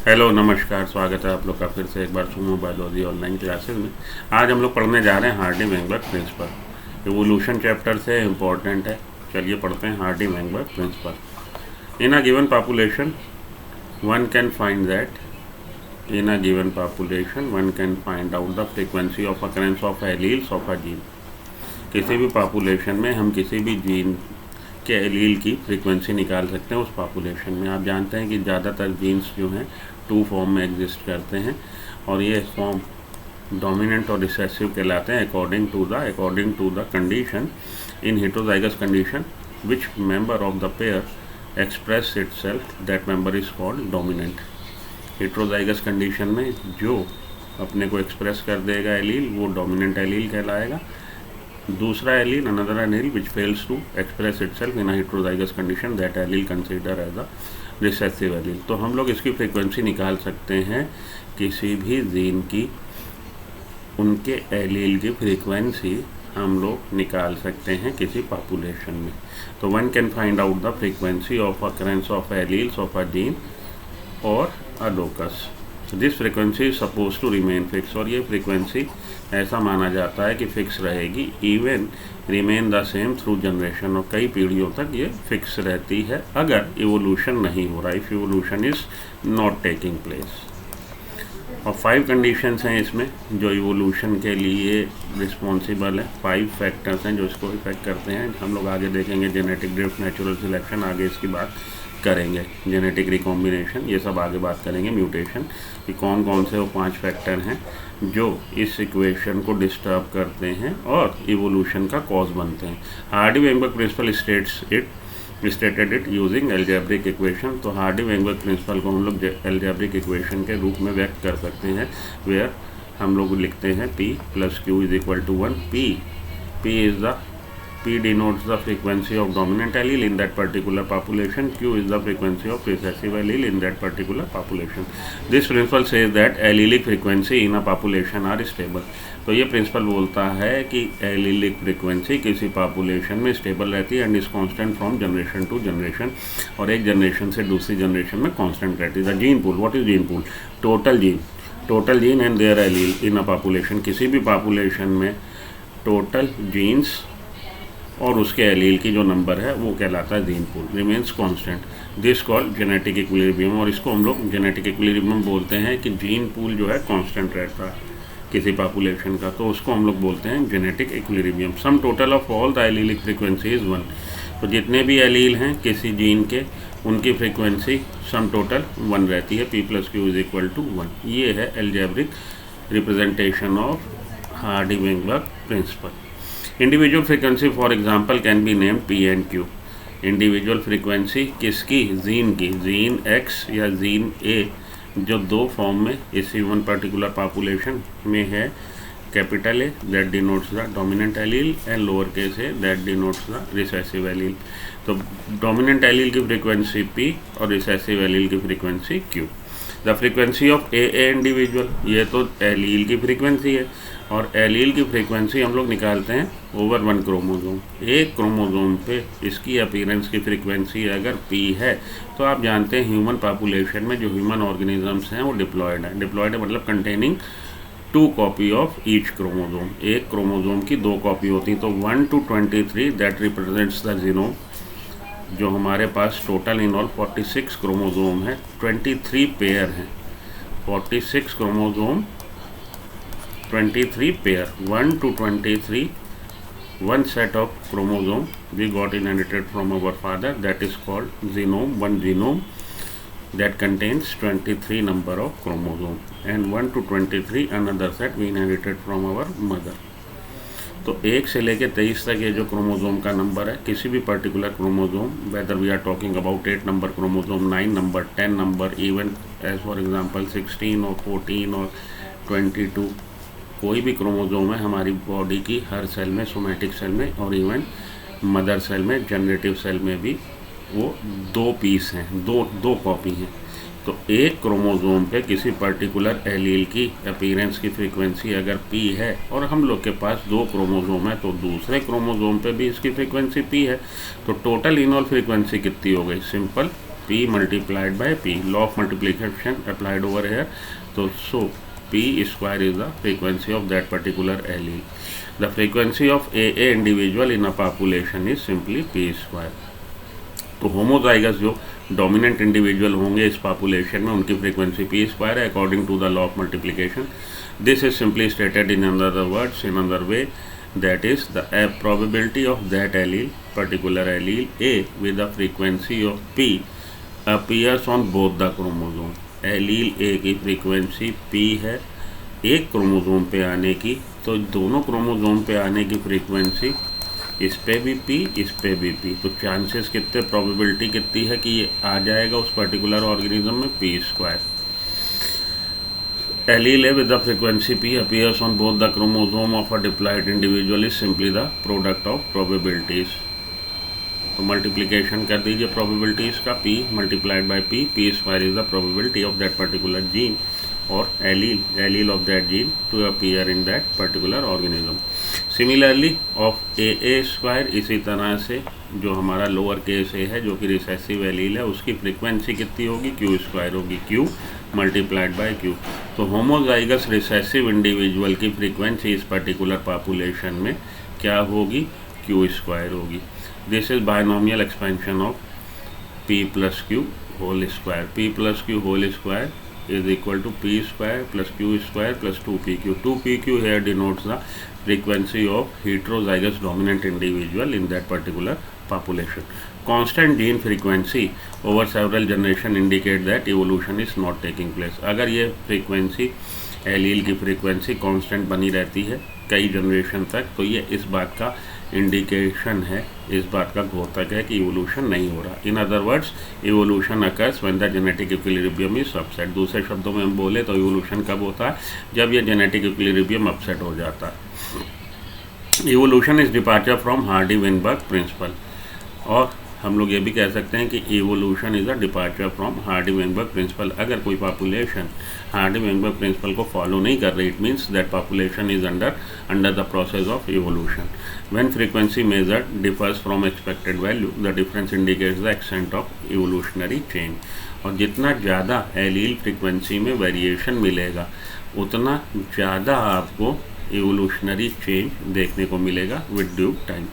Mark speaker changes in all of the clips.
Speaker 1: Hello नमस्कार, स्वागत है आप लोग का फिर से एक बार सुमो बायोलॉजी ऑनलाइन क्लासेस में। आज हम लोग पढ़ने जा रहे हैं हार्डी-वेंगबर्ग प्रिंसिपल। इवोल्यूशन चैप्टर से इम्पोर्टेंट है। चलिए पढ़ते हैं Hardy Weinberg principle. In a given population one can find that in a given population one can find out the frequency of occurrence of alleles of a gene. किसी भी population में हम किसी भी जीन के एलील की फ्रीक्वेंसी निकाल सकते हैं उस पॉपुलेशन में। आप जानते हैं कि ज़्यादातर जीन्स जो हैं टू फॉर्म में एग्जिस्ट करते हैं और ये फॉर्म डोमिनेंट और रिसेसिव कहलाते हैं according to the condition in heterozygous condition which member of the pair express itself that member is called dominant. Heterozygous condition में जो अपने को एक्सप्रेस कर देगा एलील वो डोमिनेंट एलील कहलाएगा। दूसरा allele another allele which fails to express itself in a heterozygous condition that allele consider as a recessive allele. तो हम लोग इसकी फ्रीक्वेंसी निकाल सकते हैं किसी भी जीन की, उनके एलील की फ्रीक्वेंसी हम लोग निकाल सकते हैं किसी पॉपुलेशन में। तो one can find out the frequency of occurrence of alleles of a gene और a locus. This frequency is suppose to remain fix, और ये फ्रीक्वेंसी ऐसा माना जाता है कि फिक्स रहेगी, even remain the same through generation, और कई पीढ़ियों तक ये फिक्स रहती है अगर इवोल्यूशन नहीं हो रहा, if evolution is not taking place. और 5 कंडीशंस हैं इसमें जो इवोल्यूशन के लिए रिस्पॉन्सिबल है। 5 फैक्टर्स हैं जो इसको इफेक्ट करते हैं। हम लोग आगे देखेंगे जेनेटिक ड्रिफ्ट, नेचुरल सिलेक्शन, आगे इसकी बात करेंगे, जेनेटिक रिकॉम्बिनेशन, ये सब आगे बात करेंगे, म्यूटेशन, कि कौन कौन से वो 5 फैक्टर हैं जो इस इक्वेशन को डिस्टर्ब करते हैं और इवोल्यूशन का कॉज बनते हैं। Hardy Weinberg principle stated it using algebraic equation. तो हार्डी-वेंगबर्ग प्रिंसिपल को हम लोग एल्जेब्रिक इक्वेशन के रूप में व्यक्त कर सकते हैं, वेयर हम लोग लिखते हैं P + Q = 1। P denotes the frequency of dominant allele in that particular population. Q is the frequency of recessive allele in that particular population. This principle says that allelic frequency in a population are stable. तो ये principal बोलता है कि allelic frequency किसी population में stable रहती है and is constant from generation to generation, और एक जनरेशन से दूसरी जनरेशन में कांस्टेंट रहती है। The gene pool, what is gene pool? Total gene and their allele in a population. किसी भी पॉपुलेशन में टोटल जीन्स और उसके एलील की जो नंबर है वो कहलाता है gene pool, remains constant. This called genetic equilibrium, और इसको हम लोग जेनेटिक इक्विलिब्रियम बोलते हैं कि जीन पूल जो है कांस्टेंट रहता है किसी पॉपुलेशन का, तो उसको हम लोग बोलते हैं genetic equilibrium. Sum total of all the allelic frequency is 1। तो जितने भी एलील हैं किसी जीन के, उनकी फ्रीक्वेंसी सम टोटल 1 रहती है। P + Q = 1। ये है algebraic representation of Hardy Weinberg principle. Individual frequency for example can be named P and Q। Individual frequency किसकी? जीन की, जीन X या जीन A जो 2 फॉर्म में इसी वन पर्टिकुलर पॉपुलेशन में है। Capital A that denotes the dominant allele and lower case A that denotes the recessive allele. तो dominant allele की फ्रीक्वेंसी P और रिसेसिव एलील की frequency Q। The frequency of A individual, ये तो allele की frequency है, और allele की फ्रीक्वेंसी हम लोग निकालते हैं ओवर 1 क्रोमोजोम। एक क्रोमोजोम पे इसकी अपीयरेंस की फ्रीक्वेंसी अगर P है तो आप जानते हैं ह्यूमन पॉपुलेशन में जो ह्यूमन ऑर्गेनिजम्स हैं वो डिप्लॉयड है मतलब containing 2 copy of each chromosome. एक क्रोमोजोम की 2 कॉपी होती हैं। तो 1 to 23 that represents the genome. जो हमारे पास टोटल इन ऑल 46 क्रोमोजोम है, 23 पेयर हैं। 46 chromosome, 23 pair, 1 to 23, one set of chromosome we got inherited from our father, that is called genome, one genome that contains 23 number of chromosome, and 1 to 23 another set we inherited from our mother. तो 1 से लेके 23 तक ये जो chromosome का number है, किसी भी particular chromosome, whether we are talking about 8 number chromosome, 9 number, 10 number, even as for example 16 और 14 और 22, कोई भी क्रोमोजोम है हमारी बॉडी की हर सेल में, सोमैटिक सेल में और इवन मदर सेल में, जनरेटिव सेल में भी वो 2 पीस हैं, दो कॉपी हैं। तो एक क्रोमोजोम पे किसी पर्टिकुलर एलील की अपीयरेंस की फ्रीक्वेंसी अगर P है और हम लोग के पास 2 क्रोमोजोम है तो दूसरे क्रोमोजोम पे भी इसकी फ्रीक्वेंसी P है, तो टोटल इनऑल फ्रीक्वेंसी कितनी हो गई? Simple P multiplied by P. Law of multiplication applied over here. So P square is the frequency of that particular allele. The frequency of a individual in a population is simply P square. तो homozygous जो dominant individual होंगे इस population में उनकी frequency P square है according to the law of multiplication. This is simply stated in another words in another way, that is the probability of that allele, particular allele A with the frequency of P appears on both the chromosome. allele A की frequency P है एक chromosome पे आने की, तो दोनों chromosome पे आने की फ्रीक्वेंसी इस पे भी P इस पे भी P. तो चांसेस कितने, प्रोबेबिलिटी कितनी है कि ये आ जाएगा उस पर्टिकुलर ऑर्गेनिज्म में P square. Allele A with the frequency P appears on both the chromosome of a diploid individual is simply the product of probabilities. तो मल्टीप्लिकेशन कर दीजिए प्रोबेबिलिटीज़ का, P multiplied by P. P square is the probability of that particular gene or allele of that gene to appear in that particular organism. Similarly of A square, इसी तरह से जो हमारा lower case A है जो कि recessive allele है उसकी फ्रीक्वेंसी कितनी होगी, Q स्क्वायर होगी, Q मल्टीप्लाइड बाय Q. तो होमोजाइगस रिसेसिव इंडिविजुअल की फ्रीक्वेंसी इस पर्टिकुलर पॉपुलेशन में क्या होगी, Q स्क्वायर होगी. This is binomial expansion of P plus Q whole square. P plus Q whole square is equal to P square plus Q square plus 2PQ. 2PQ here denotes the frequency of heterozygous dominant individual in that particular population. Constant gene frequency over several generation indicate that evolution is not taking place. अगर ये frequency allele की frequency constant बनी रहती है कई generation तक, तो ये इस बात का इंडिकेशन है, इस बात का घोतक है कि इवोल्यूशन नहीं हो रहा. In other words evolution occurs when the genetic equilibrium is upset. दूसरे शब्दों में हम बोले तो इवोल्यूशन कब होता है, जब ये जेनेटिक इक्विलिब्रियम अपसेट हो जाता है. Evolution is departure from Hardy Weinberg principle. और हम लोग ये भी कह सकते हैं कि evolution is a departure from Hardy Weinberg principle. अगर कोई पॉपुलेशन हार्डी-वेनबर्ग प्रिंसिपल को फॉलो नहीं कर रही, it means that population is under the process of evolution. When frequency measured differs from expected value, the difference indicates the extent of evolutionary change. और जितना ज़्यादा allele frequency में variation मिलेगा उतना ज़्यादा आपको इवोल्यूशनरी चेंज देखने को मिलेगा with due time.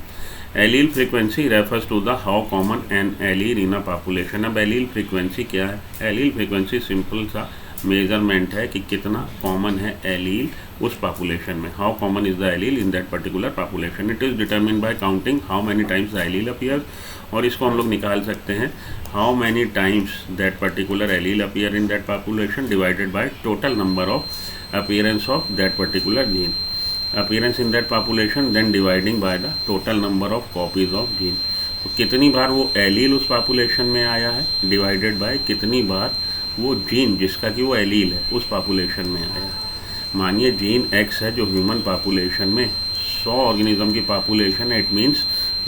Speaker 1: Allele frequency refers to the how common an allele in a population. अब एलील फ्रीक्वेंसी क्या है, एलील फ्रीक्वेंसी सिंपल सा मेजरमेंट है कि कितना कॉमन है एलील उस पॉपुलेशन में. How common is the allele in that particular population. It is determine by counting how many times the allele appears. और इसको हम लोग निकाल सकते हैं how many times that particular allele appear in that population divided by total number of appearance of that particular gene. Appearance in that population then dividing by the total number of copies of gene. तो कितनी बार वो allele उस population में आया है divided by कितनी बार वो gene जिसका कि वो एलील है उस पॉपुलेशन में आया है. मानिए जीन X है जो ह्यूमन पॉपुलेशन में 100 ऑर्गेनिज्म की पॉपुलेशन है, इट मीन्स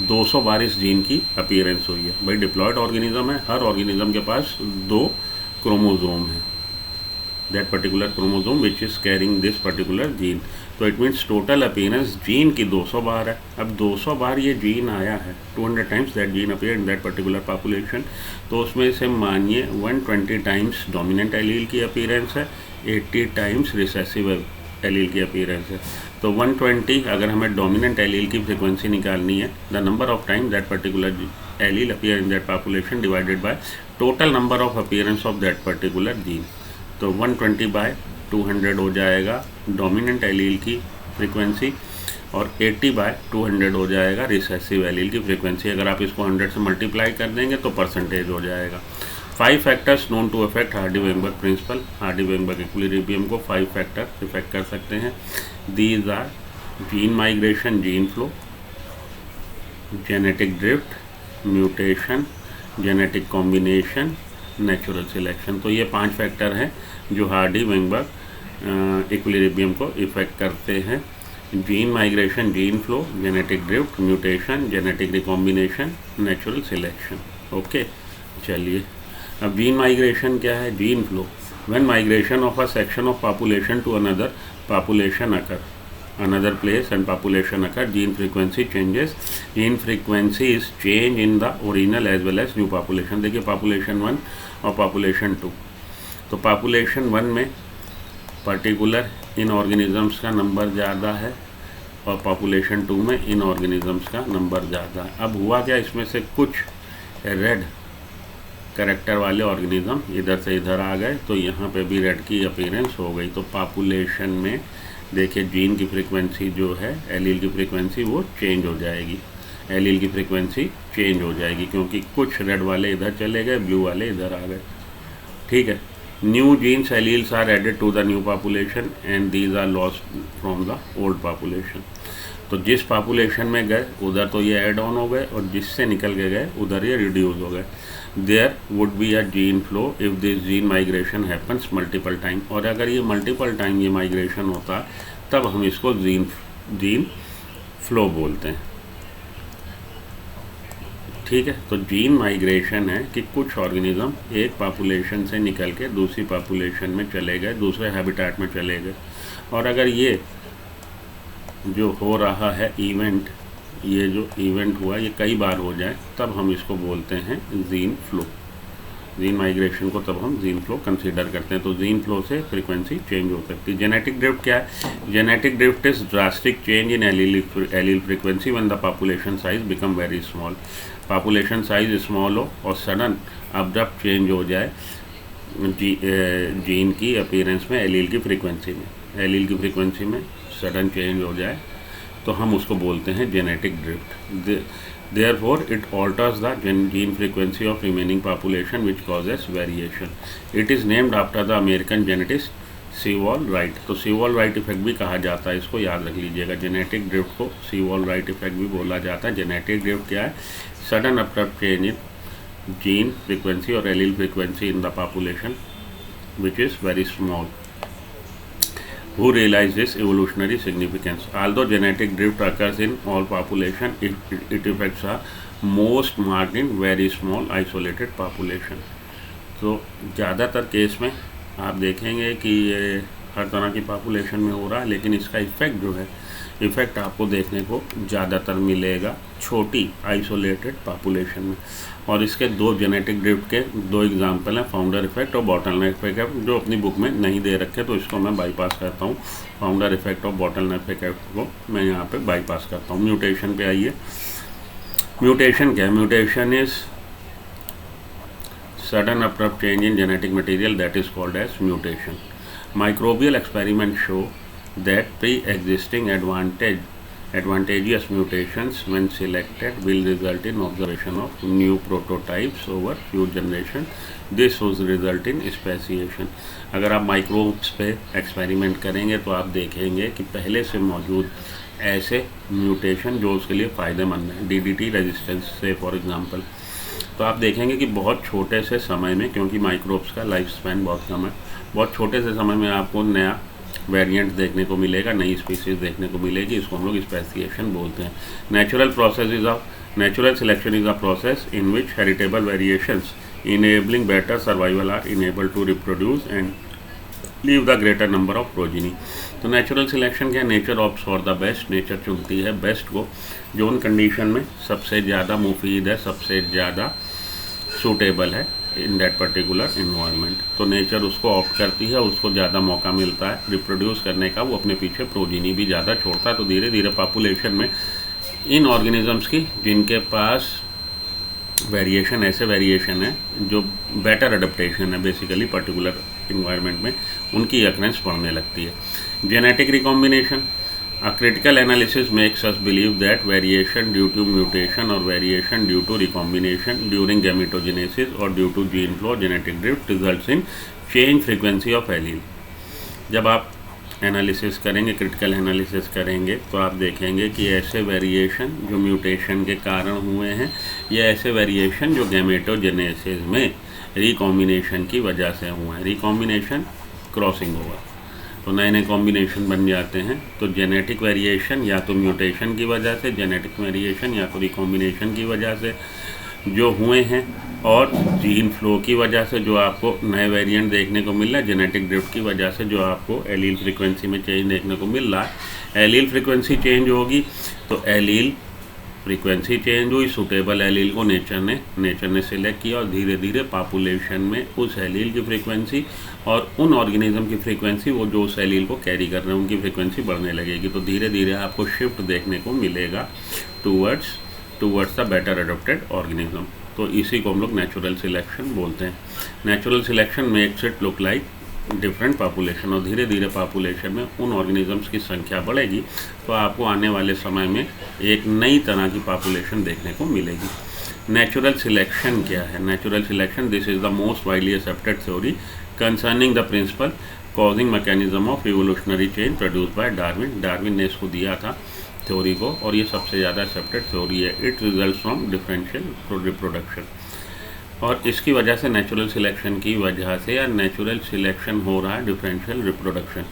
Speaker 1: 200 बार इस जीन की अपीयरेंस हुई है. भाई डिप्लॉयड ऑर्गेनिज्म है, हर ऑर्गेनिज्म के पास 2 क्रोमोजोम है, that particular chromosome which is carrying this particular gene. तो it means total appearance gene की 200 बार है. अब 200 बार ये जीन आया है, 200 times that gene appear in that particular population. तो उसमें से मानिए 120 टाइम्स डोमिनेंट एलील की अपीयरेंस है, 80 टाइम्स रिसेसिव एलील की अपीयरेंस है. तो 120 अगर हमें डोमिनेंट एलील की फ्रिक्वेंसी निकालनी है, the number of time that particular allele appear in that population divided by total number of appearance of that particular gene. तो 120 बाय 200 हो जाएगा डोमिनेंट एलील की फ्रीक्वेंसी और 80 बाय 200 हो जाएगा रिसेसिव एलील की फ्रीक्वेंसी. अगर आप इसको 100 से मल्टीप्लाई कर देंगे तो परसेंटेज हो जाएगा. 5 factors known to affect Hardy Weinberg principle. Hardy Weinberg equilibrium को 5 फैक्टर इफेक्ट कर सकते हैं. These are gene migration, gene flow, genetic drift, mutation, genetic combination, natural selection. तो ये 5 फैक्टर हैं जो हार्डी-वेनबर्ग इक्विलिब्रियम को इफेक्ट करते हैं. Gene migration, gene flow, genetic drift, mutation, genetic recombination, natural selection. Okay, चलिए अब जीन माइग्रेशन क्या है. Gene flow, when migration of a section of population to another population occur. another place and population occur, gene frequency changes. Gene frequency is change in the original as well as new population. देखिए population 1 और population 2. तो population 1 में particular इन organisms का number ज़्यादा है और population 2 में इन organisms का नंबर ज़्यादा है. अब हुआ क्या, इसमें से कुछ रेड कैरेक्टर वाले ऑर्गेनिज्म इधर से इधर आ गए, तो यहाँ पे भी रेड की अपीयरेंस हो गई. तो पॉपुलेशन में देखिए जीन की फ्रीक्वेंसी जो है, एलील की फ्रीक्वेंसी वो चेंज हो जाएगी. एलील की फ्रीक्वेंसी चेंज हो जाएगी क्योंकि कुछ रेड वाले इधर चले गए, ब्लू वाले इधर आ गए. ठीक है. New genes alleles are added to the new population and these are lost from the old population. तो जिस पॉपुलेशन में गए उधर तो ये ऐड ऑन हो गए और जिससे निकल के गए उधर ये रिड्यूस हो गए. There would be a gene flow if this gene migration happens multiple time. और अगर ये मल्टीपल टाइम ये माइग्रेशन होता है तब हम इसको जीन फ्लो बोलते हैं. ठीक है. तो जीन माइग्रेशन है कि कुछ ऑर्गेनिज्म एक पॉपुलेशन से निकल के दूसरी पॉपुलेशन में चले गए, दूसरे हैबिटेट में चले गए. और अगर ये जो हो रहा है इवेंट, ये जो इवेंट हुआ ये कई बार हो जाए तब हम इसको बोलते हैं जीन फ्लो. जीन माइग्रेशन को तब हम जीन फ्लो कंसीडर करते हैं. तो जीन फ्लो से फ्रीक्वेंसी चेंज हो सकती है. जेनेटिक ड्रिफ्ट क्या है? Genetic drift is drastic change in allele frequency when the population size become very small. Population size small हो और सडन अब्रप्ट चेंज हो जाए जीन की अपीयरेंस में, एलील की फ्रीक्वेंसी में, एलील की फ्रीक्वेंसी में सडन चेंज हो जाए तो हम उसको बोलते हैं genetic drift. Therefore, it alters the gene frequency of remaining population which causes variation. It is named after the American genetist Sewall-Wright. तो Sewall-Wright इफेक्ट भी कहा जाता है, इसको याद रख लीजिएगा. जेनेटिक ड्रिफ्ट को Sewall-Wright इफेक्ट भी बोला जाता है. जेनेटिक ड्रिफ्ट क्या है? Sudden abrupt change in gene frequency और allele frequency in the population which is very small. Who realized this evolutionary significance? Although genetic drift occurs in all population, it effects are most marked in very small isolated population. तो ज़्यादातर case में आप देखेंगे कि ये हर तरह की population में हो रहा है, लेकिन इसका इफ़ेक्ट जो है, इफ़ेक्ट आपको देखने को ज़्यादातर मिलेगा छोटी आइसोलेटेड पॉपुलेशन में. और इसके दो जेनेटिक ड्रिफ्ट के दो एग्जांपल हैं, फाउंडर इफेक्ट और बॉटलनेक इफेक्ट, जो अपनी बुक में नहीं दे रखे तो इसको मैं बाईपास करता हूँ. फाउंडर इफेक्ट और बॉटलनेक इफेक्ट को मैं यहाँ पे बाईपास करता हूँ. म्यूटेशन पे आइए. म्यूटेशन क्या है? Mutation is sudden abrupt change in genetic material that is called as mutation. Microbial experiments show that pre-existing advantageous mutations when selected will result in observation of new prototypes over few generations. This will result in speciation. अगर आप microbes पे experiment करेंगे तो आप देखेंगे कि पहले से मौजूद ऐसे म्यूटेशन जो उसके लिए फ़ायदेमंद है, DDT रेजिस्टेंस से फॉर एग्जांपल, तो आप देखेंगे कि बहुत छोटे से समय में, क्योंकि माइक्रोब्स का लाइफ स्पैन बहुत कम है, बहुत छोटे से समय में आपको नया वेरिएंट देखने को मिलेगा, नई स्पीसीज देखने को मिलेगी. इसको हम लोग स्पेसिएशन बोलते हैं. Natural selection is a process in which heritable variations enabling better survival are enable to reproduce and leave the greater number of progeny. तो नेचुरल सिलेक्शन क्या? Nature opts for the best. Nature चुनती है best को, जो उन condition में सबसे ज़्यादा मुफीद है, सबसे ज़्यादा सूटेबल है इन दैट पर्टिकुलर इन्वायरमेंट. तो नेचर उसको ऑप्ट करती है, उसको ज़्यादा मौका मिलता है रिप्रोड्यूस करने का, वो अपने पीछे प्रोजीनी भी ज़्यादा छोड़ता है. तो धीरे धीरे पॉपुलेशन में इन ऑर्गेनिजम्स की जिनके पास वेरिएशन, ऐसे वेरिएशन है जो बेटर अडेप्टेशन है बेसिकली पर्टिकुलर इन्वायरमेंट में, उनकी अक्रेंस बढ़ने लगती है. Genetic recombination. A critical analysis makes us believe that variation due to mutation or variation due to recombination during gametogenesis or due to gene flow genetic drift results in change frequency of allele. जब आप analysis करेंगे, critical analysis करेंगे, तो आप देखेंगे कि ऐसे variation जो म्यूटेशन के कारण हुए हैं या ऐसे वेरिएशन जो गैमेटोजेनेसिस में रिकॉम्बिनेशन की वजह से हुए हैं. रिकॉम्बिनेशन क्रॉसिंग ओवर, तो नए नए कॉम्बिनेशन बन जाते हैं. तो जेनेटिक वेरिएशन या तो म्यूटेशन की वजह से, जेनेटिक वेरिएशन या तो रिकॉम्बिनेशन की वजह से. जो हुए हैं, और जीन फ्लो की वजह से जो आपको नए वेरिएंट देखने को मिल रहा है, जेनेटिक ड्रिफ्ट की वजह से जो आपको एलील फ्रीक्वेंसी में चेंज देखने को मिल रहा है। एलील फ्रीक्वेंसी चेंज होगी तो एलील फ्रीक्वेंसी चेंज हुई, सूटेबल एलील को नेचर ने सिलेक्ट किया और धीरे धीरे पॉपुलेशन में उस एलील की फ्रीक्वेंसी और उन ऑर्गेनिज्म की फ्रीक्वेंसी, वो जो उस एलील को कैरी कर रहे हैं उनकी फ्रीक्वेंसी बढ़ने लगेगी। तो धीरे धीरे आपको शिफ्ट देखने को मिलेगा towards the better adopted organism. तो इसी को हम लोग नेचुरल सिलेक्शन बोलते हैं। Natural selection makes it look like different population, और धीरे धीरे पॉपुलेशन में उन ऑर्गेनिजम्स की संख्या बढ़ेगी तो आपको आने वाले समय में एक नई तरह की पॉपुलेशन देखने को मिलेगी। नेचुरल सिलेक्शन क्या है? Natural selection, this is the most widely accepted theory concerning the principle causing mechanism of evolutionary change produce by Darwin. Darwin ने इसको दिया था थ्योरी को, और ये सबसे ज़्यादा एक्सेप्टेड थ्योरी है। It result from differential reproduction, और इसकी वजह से नेचुरल सिलेक्शन की वजह से या नेचुरल सिलेक्शन हो रहा है डिफरेंशियल रिप्रोडक्शन।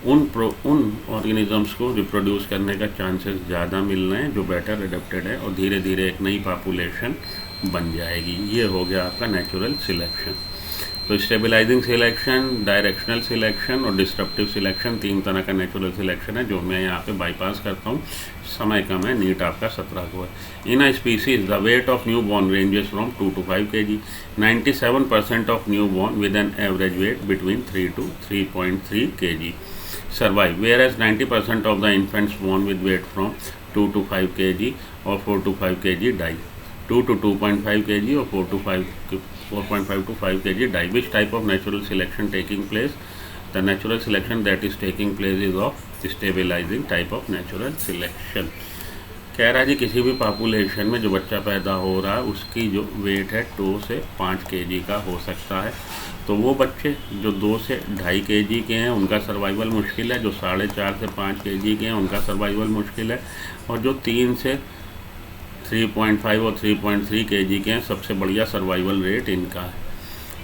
Speaker 1: उन ऑर्गेनिजम्स को रिप्रोड्यूस करने का चांसेस ज़्यादा मिल रहे हैं जो बेटर एडेप्टेड है, और धीरे धीरे एक नई पॉपुलेशन बन जाएगी। ये हो गया आपका नेचुरल सिलेक्शन। तो स्टेबलाइजिंग सिलेक्शन, डायरेक्शनल सिलेक्शन और डिस्ट्रप्टिव सिलेक्शन, 3 तरह का नेचुरल सिलेक्शन है जो मैं यहाँ पे बाईपास करता हूँ, समय कम है, नीट आपका 17 को है। In a species the weight of new born ranges from 2 to 5 kg। 97% of new born with an average weight between 3 to 3.3 kg survive, whereas 90% of the infants born with weight from 2 to 5 kg or 4 to 5 kg die. 2 to 2.5 kg or 4.5 to 5 kg die. Which type of natural selection taking place? The natural selection that is taking place is of stabilizing type of natural selection. कह रहा है जी किसी भी population में जो बच्चा पैदा हो रहा है उसकी जो वेट है 2 से 5 kg का हो सकता है। तो वो बच्चे जो 2 से 2.5 kg के हैं उनका सर्वाइवल मुश्किल है, जो 4.5 से 5 kg के हैं उनका सर्वाइवल मुश्किल है, और जो 3 से 3.5 और 3.3 kg के हैं सबसे बढ़िया सर्वाइवल रेट इनका है।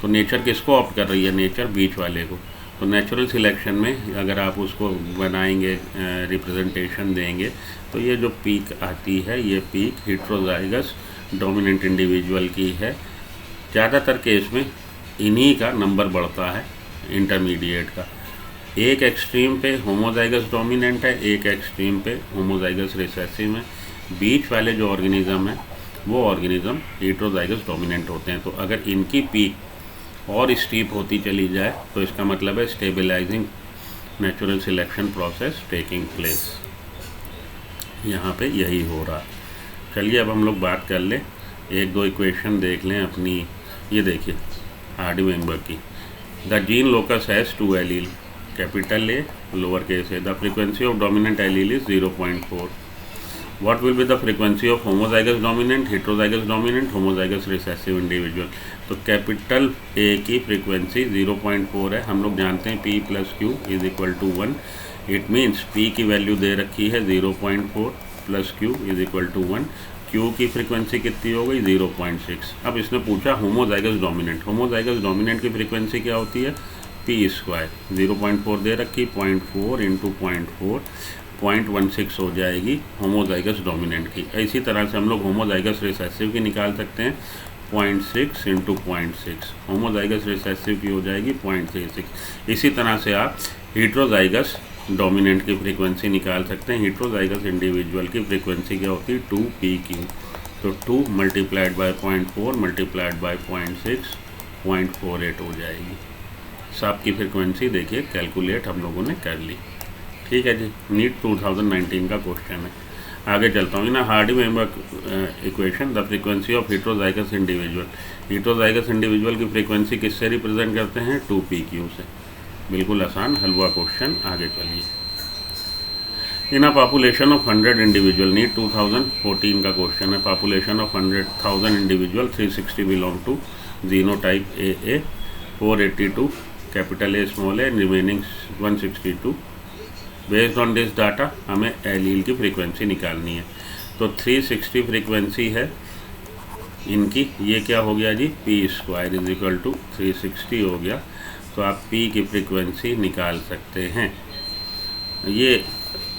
Speaker 1: तो नेचर किसको ऑप्ट कर रही है? नेचर बीच वाले को। तो नेचुरल सिलेक्शन में अगर आप उसको बनाएंगे, रिप्रेजेंटेशन देंगे, तो ये जो पीक आती है ये पीक हेटेरोजाइगस डोमिनेंट इंडिविजुअल की है। ज़्यादातर केस में इन्हीं का नंबर बढ़ता है इंटरमीडिएट का। एक एक्सट्रीम पे होमोजाइगस डोमिनेंट है, एक एक्सट्रीम पे होमोजाइगस रिसेसिव है। बीच वाले जो ऑर्गेनिज्म है वो ऑर्गेनिज्म हेटेरोजाइगस डोमिनेंट होते हैं। तो अगर इनकी पीक और स्टीप होती चली जाए तो इसका मतलब है stabilising natural selection process taking place. यहाँ पे यही हो रहा है। चलिए अब हम लोग बात कर लें, 1-2 इक्वेशन देख लें अपनी। ये देखिए हार्डी-वेइनबर्ग की, the gene locus has 2 allele, capital a lower case A, the frequency of dominant allele is 0.4। What will be the frequency of homozygous dominant, heterozygous dominant, homozygous recessive individual? तो कैपिटल ए की frequency 0.4 है। हम लोग जानते हैं P + Q = 1। It means P की value दे रखी है 0.4 + Q = 1। Q की फ्रीक्वेंसी कितनी हो गई? 0.6। अब इसने पूछा होमोजाइगस डोमिनेंट। होमोजाइगस डोमिनेंट की फ्रीक्वेंसी क्या होती है? P²। 0.4 दे रखी, 0.4 × 0.4 0.16 हो जाएगी होमोजाइगस डोमिनेंट की। इसी तरह से हम लोग होमोजाइगस रिसेसिव की निकाल सकते हैं, 0.6 × 0.6। होमोजाइगस रिसेसिव की हो जाएगी 0.36। इसी तरह से आप हेटेरोजाइगस डोमिनेंट की फ्रीक्वेंसी निकाल सकते हैं। हेटेरोजाइगस इंडिविजुअल की फ्रीक्वेंसी क्या होती है? 2PQ। तो 2 × 0.4 × 0.6 0.48 हो जाएगी। सब की फ्रीक्वेंसी देखिए कैलकुलेट हम लोगों ने कर ली। ठीक है जी, नीट 2019 का क्वेश्चन है। आगे चलता हूँ ना। Hardy Weinberg equation, the frequency of heterozygous individual. Heterozygous individual की फ्रीक्वेंसी किससे रिप्रेजेंट करते हैं? 2PQ से। बिल्कुल आसान हलवा क्वेश्चन। आगे चलिए। In a population of 100 individual, NEET 2014 का क्वेश्चन है। Population of 100,000 individual, 360 belong to genotype AA, 482 capital A small a, remaining 162। Based on this data हमें एलील की फ्रीक्वेंसी निकालनी है। तो 360 फ्रीक्वेंसी है इनकी। ये क्या हो गया जी? P² = 360 हो गया। तो आप P की फ्रीक्वेंसी निकाल सकते हैं। ये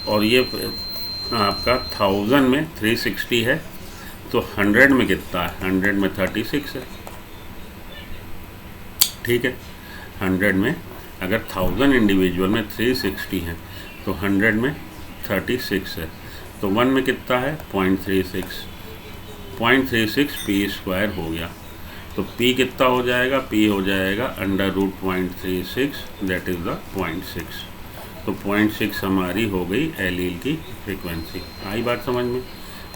Speaker 1: और ये आपका 1000 में 360 है, तो 100 में कितना है, 100 में 36 है, ठीक है। 100 में अगर 1000 इंडिविजुअल में 360 हैं तो 100 में 36 है, तो 1 में कितना है 0.36 पी स्क्वायर हो गया। तो p कितना हो जाएगा, p हो जाएगा √0.36, दैट इज़ द 0.6। तो 0.6 हमारी हो गई एलील की फ्रीक्वेंसी। आई बात समझ में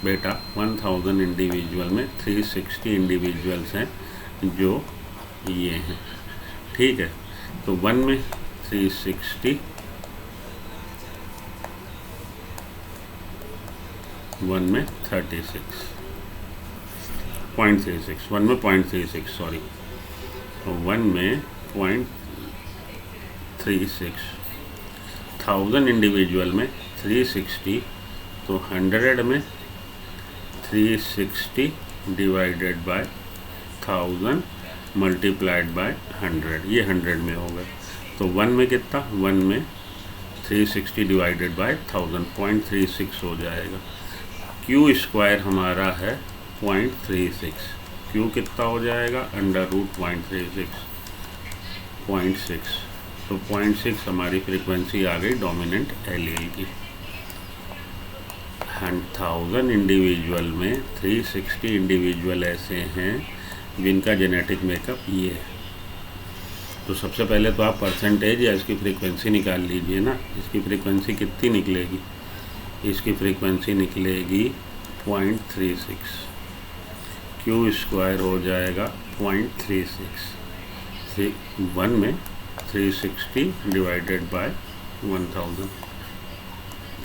Speaker 1: बेटा? 1000 इंडिविजुअल में 360 इंडिविजुअल्स हैं जो ये हैं, ठीक है। तो 1 में 360, 1 में 36, 0.36, 1 में 0.36 सॉरी, 1 में 0.36, 1000 इंडिविजुअल में 360, तो 100 में 360 डिवाइडेड बाय 1000 मल्टीप्लाइड बाय 100, ये 100 में होगा। तो 1 में कितना, 1 में 360 डिवाइडेड बाय 1000, 0.36 हो जाएगा। क्यू स्क्वायर हमारा है 0.36, क्यू कितना हो जाएगा √0.36, 0.6। तो 0.6 हमारी फ्रीक्वेंसी आ गई डोमिनेंट एलील की। 1000 इंडिविजुअल में 360 इंडिविजुअल ऐसे हैं जिनका जेनेटिक मेकअप ये है। तो सबसे पहले तो आप परसेंटेज या इसकी फ्रीक्वेंसी निकाल लीजिए ना। इसकी फ्रीक्वेंसी कितनी निकलेगी, इसकी फ्रीक्वेंसी निकलेगी 0.36, क्यू स्क्वायर हो जाएगा 0.36, 1 में 360 डिवाइडेड बाय 1000,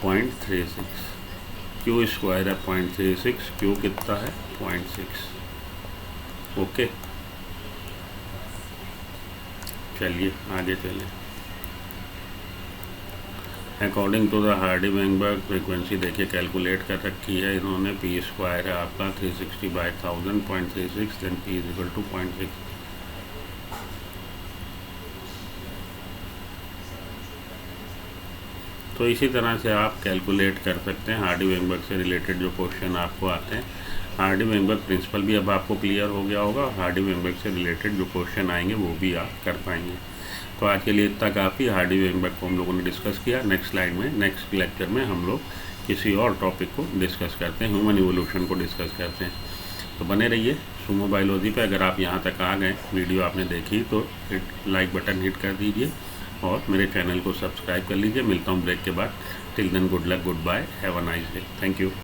Speaker 1: 0.36, क्यू स्क्वायर है 0.36, क्यू कितना है 0.6, ओके। चलिए आगे चलें। According to the Hardy Weinberg frequency देखिए कैलकुलेट कर रखी है इन्होंने। पी स्क्वायर है आपका 360 by 1000, 0.36, then P is equal to 0.6। तो इसी तरह से आप कैलकुलेट कर सकते हैं हार्डी-वेनबर्ग से रिलेटेड जो क्वेश्चन आपको आते हैं। हार्डी-वेनबर्ग प्रिंसिपल भी अब आपको क्लियर हो गया होगा, हार्डी-वेनबर्ग से रिलेटेड जो क्वेश्चन आएंगे वो भी आप कर पाएंगे। तो आज के लिए इतना काफ़ी। हार्डी-वेनबर्ग को हम लोगों ने डिस्कस किया। नेक्स्ट स्लाइड में, नेक्स्ट लेक्चर में हम लोग किसी और टॉपिक को डिस्कस करते हैं, ह्यूमन इवोल्यूशन को डिस्कस करते हैं। तो बने रहिए सुमो बायोलॉजी पे। अगर आप यहाँ तक आ गए, वीडियो आपने देखी, तो लाइक बटन हिट कर दीजिए और मेरे चैनल को सब्सक्राइब कर लीजिए। मिलता हूँ ब्रेक के बाद। Till then good luck, goodbye, have a nice day, thank you.